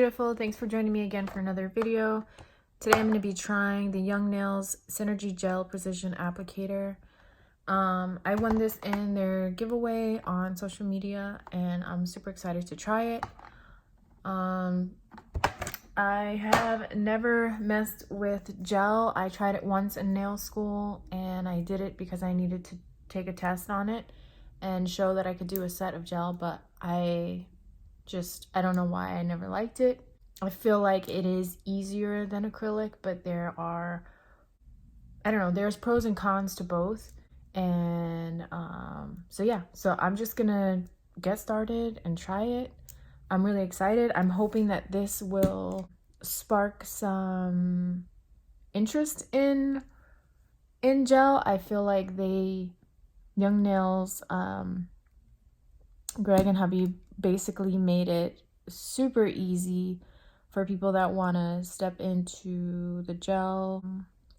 beautiful. Thanks for joining me again for another video. Today I'm going to be trying the Young Nails Synergy Gel Precision Applicator. I won this in their giveaway on social media and I'm super excited to try it. I have never messed with gel. I tried it once in nail school and I did it because I needed to take a test on it and show that I could do a set of gel, but I don't know why I never liked it. I feel like it is easier than acrylic, but there are, I don't know, there's pros and cons to both. And so I'm just gonna get started and try it. I'm really excited. I'm hoping that this will spark some interest in gel. I feel like Young Nails, Greg and Hubby basically made it super easy for people that want to step into the gel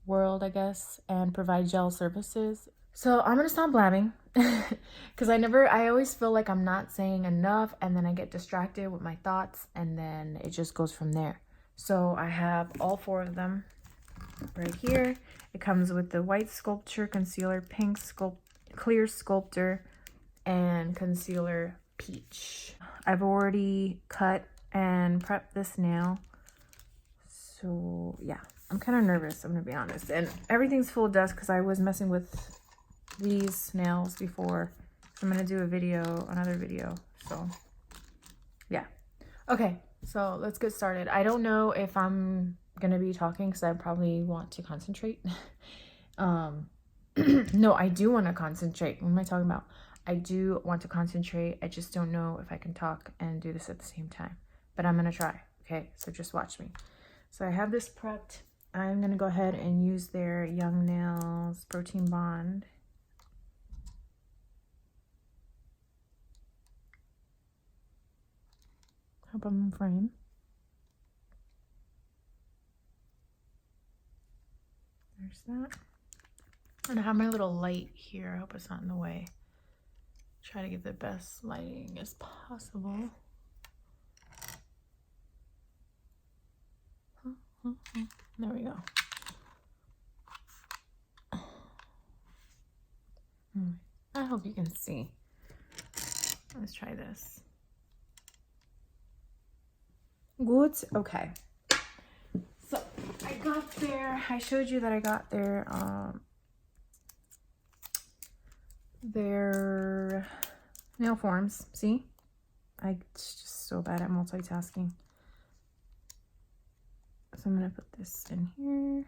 world, I guess, and provide gel services. So I'm gonna stop blabbing because I always feel like I'm not saying enough and then I get distracted with my thoughts and then it just goes from there. So I have all 4 of them right here. It comes with the white Sculptor concealer, pink clear Sculptor, and concealer peach. I've already cut and prepped this nail, so yeah, I'm kind of nervous, I'm gonna be honest, and everything's full of dust because I was messing with these nails before. I'm gonna do another video, so yeah. Okay, so let's get started. I don't know if I'm gonna be talking because I probably want to concentrate. No, I do want to concentrate. What am I talking about? I do want to concentrate. I just don't know if I can talk and do this at the same time, but I'm gonna try. Okay, so just watch me. So I have this prepped. I'm gonna go ahead and use their Young Nails Protein Bond. Hope I'm in frame. There's that. And I have my little light here. I hope it's not in the way. Try to get the best lighting as possible. There we go. I hope you can see. Let's try this. Good. Okay. So I got there. I showed you that I got their nail forms. See? I'm just so bad at multitasking. So I'm gonna put this in here.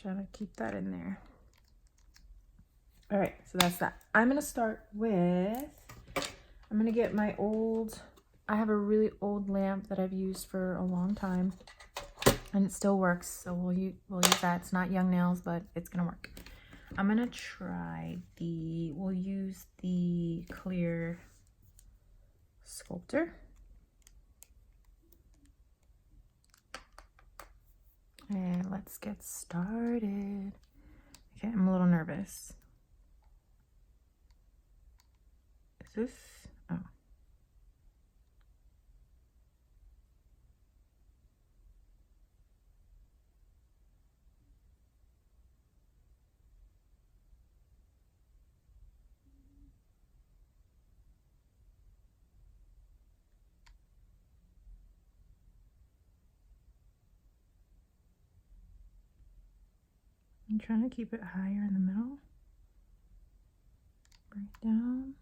Try to keep that in there. All right, so that's that. I'm gonna start with, I'm gonna get my I have a really old lamp that I've used for a long time and it still works, so we'll use that. It's not Young Nails, but it's gonna work. I'm gonna try we'll use the clear Sculptor. And let's get started. Okay, I'm a little nervous. Is this? Oh. I'm trying to keep it higher in the middle. Bring it down.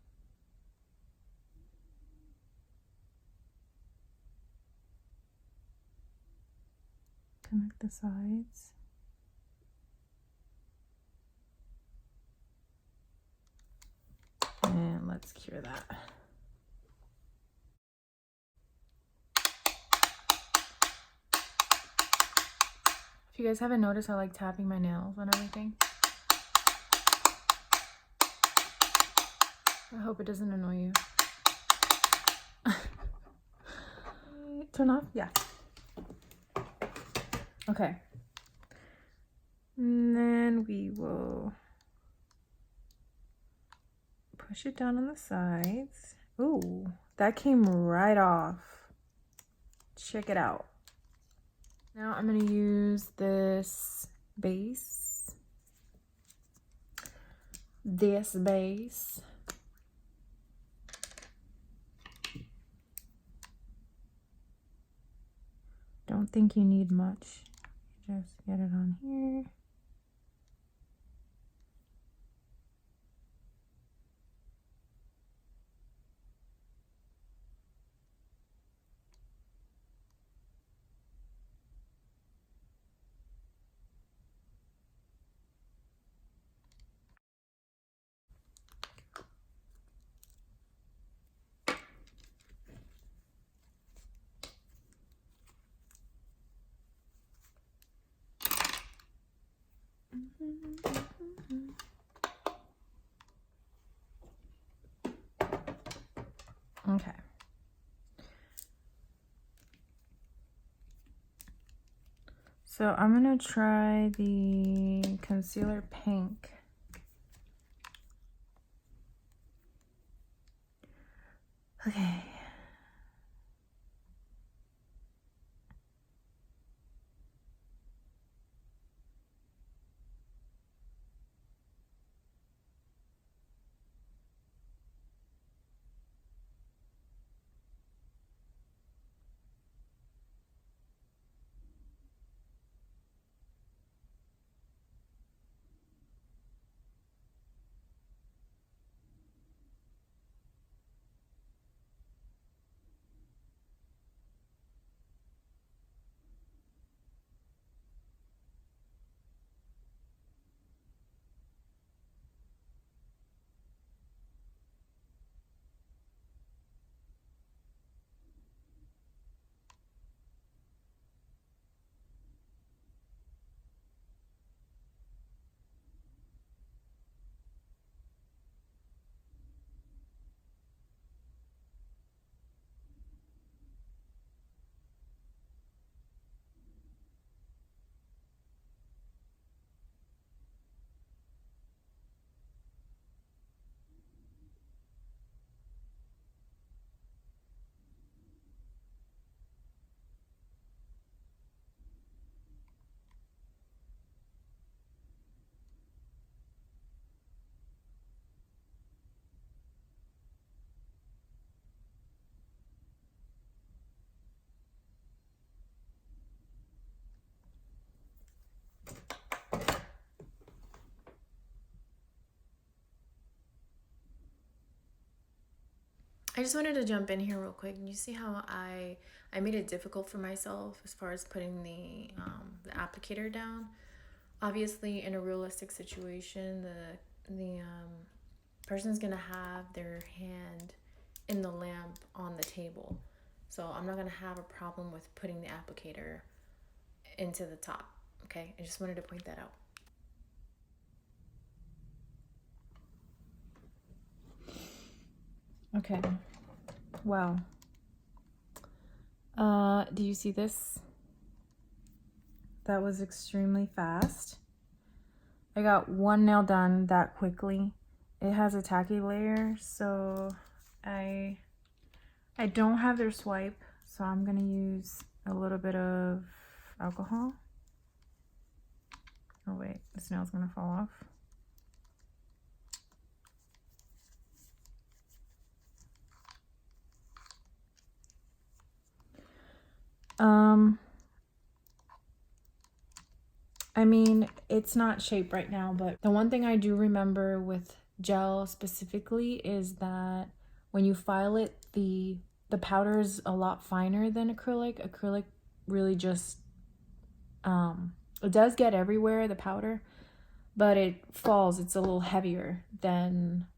Connect the sides. And let's cure that. If you guys haven't noticed, I like tapping my nails on everything. I hope it doesn't annoy you. Turn off? Yeah. Okay. And then we will push it down on the sides. Ooh, that came right off. Check it out. Now I'm going to use this base. Don't think you need much. Just get it on here. Okay. So I'm gonna try the concealer pink. Okay. I just wanted to jump in here real quick. You see how I made it difficult for myself as far as putting the applicator down. Obviously, in a realistic situation, the person's gonna have their hand in the lamp on the table, so I'm not gonna have a problem with putting the applicator into the top. Okay, I just wanted to point that out. Okay. Wow. Do you see this? That was extremely fast. I got one nail done that quickly. It has a tacky layer, so I don't have their swipe, so I'm gonna use a little bit of alcohol. Oh wait, this nail's gonna fall off. I mean, it's not shaped right now, but the one thing I do remember with gel specifically is that when you file it, the powder is a lot finer than acrylic. Acrylic really just, it does get everywhere, the powder, but it falls. It's a little heavier than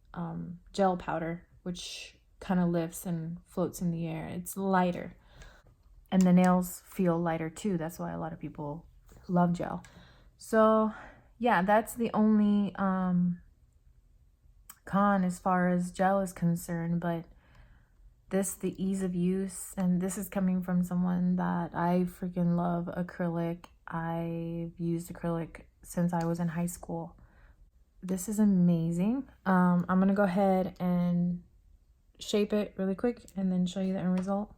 gel powder, which kind of lifts and floats in the air. It's lighter. And the nails feel lighter too. That's why a lot of people love gel. So yeah, that's the only con as far as gel is concerned. But the ease of use, and this is coming from someone that I freaking love acrylic. I've used acrylic since I was in high school. This is amazing. I'm gonna go ahead and shape it really quick and then show you the end result.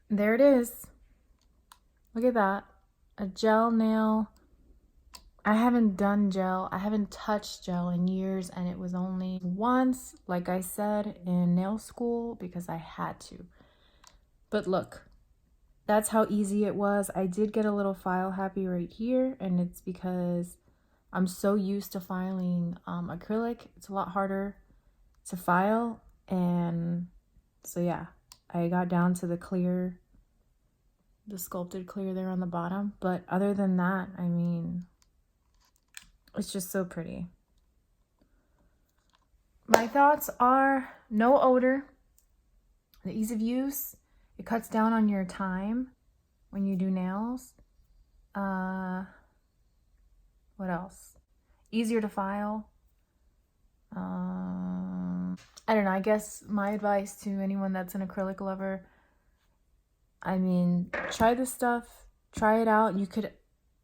There it is. Look at that. A gel nail. I haven't done gel. I haven't touched gel in years, and it was only once, like I said, in nail school because I had to. But look, that's how easy it was. I did get a little file happy right here, and it's because I'm so used to filing acrylic. It's a lot harder to file, and so yeah, I got down to the clear, the sculpted clear there on the bottom. But other than that, I mean, it's just so pretty. My thoughts are no odor, the ease of use, it cuts down on your time when you do nails. What else? Easier to file. I don't know, I guess my advice to anyone that's an acrylic lover, I mean, try this stuff, try it out. You could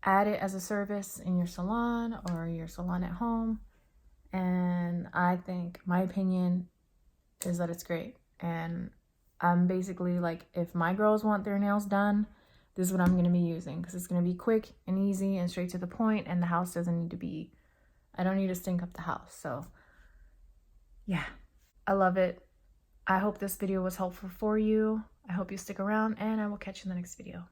add it as a service in your salon or your salon at home. And I think my opinion is that it's great. And I'm basically like, if my girls want their nails done, this is what I'm going to be using, because it's going to be quick and easy and straight to the point, and the house doesn't need to be, I don't need to stink up the house. So yeah, I love it. I hope this video was helpful for you. I hope you stick around, and I will catch you in the next video.